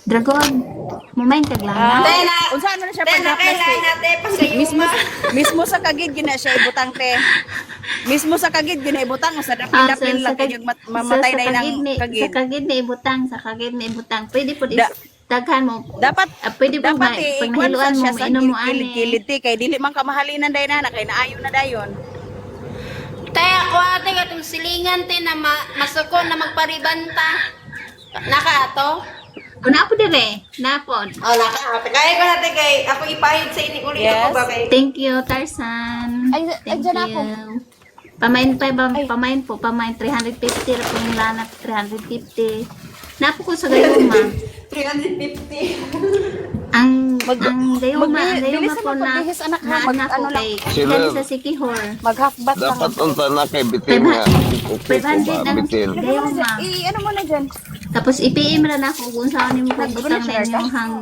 Dragon, mumain ka lang ha? Unsa ano na siya Te, na kailangan natin mismo pasayuma. mismo sa kagid gina siya ibutang te. Mismo sa kagid gina ibutang sa dapin-dapin lang kay mamatay na inang Sa kagid. kagid na ibutang, sa kagid na ibutang. Pwede po Da- daghan mo. Dapat Pwede po dapat pag nahiluan mo, mainom mo ani. kilid kay dili man kamahalinan day na kay naayo na dayon. Te, ako ate katong silingan te na masuko na magparibanta. Naka ato? Una po dire, napod. Oh, naka ate. Kaya ko natin kay ako ipahid sa ini ulit Yes. ako ba kay. Thank you, Tarzan. Ay, Thank dyan ako. you. Pamain po, 350 ra po yung lanap, 350. Napo ko sa gayuma. 350. Ang bilisan gayuma mo po na pagbihis, anak, ha? anak ko Ano lang. kay Sila. dali sa Sikihor. Mag-half bath lang. Dapat unta na kay bitin nga. Okay ko 500 ba ang bitin? gayuma. Ano mo na dyan? Tapos i-PM ra na ako kung saan yung pagutang na inyong hang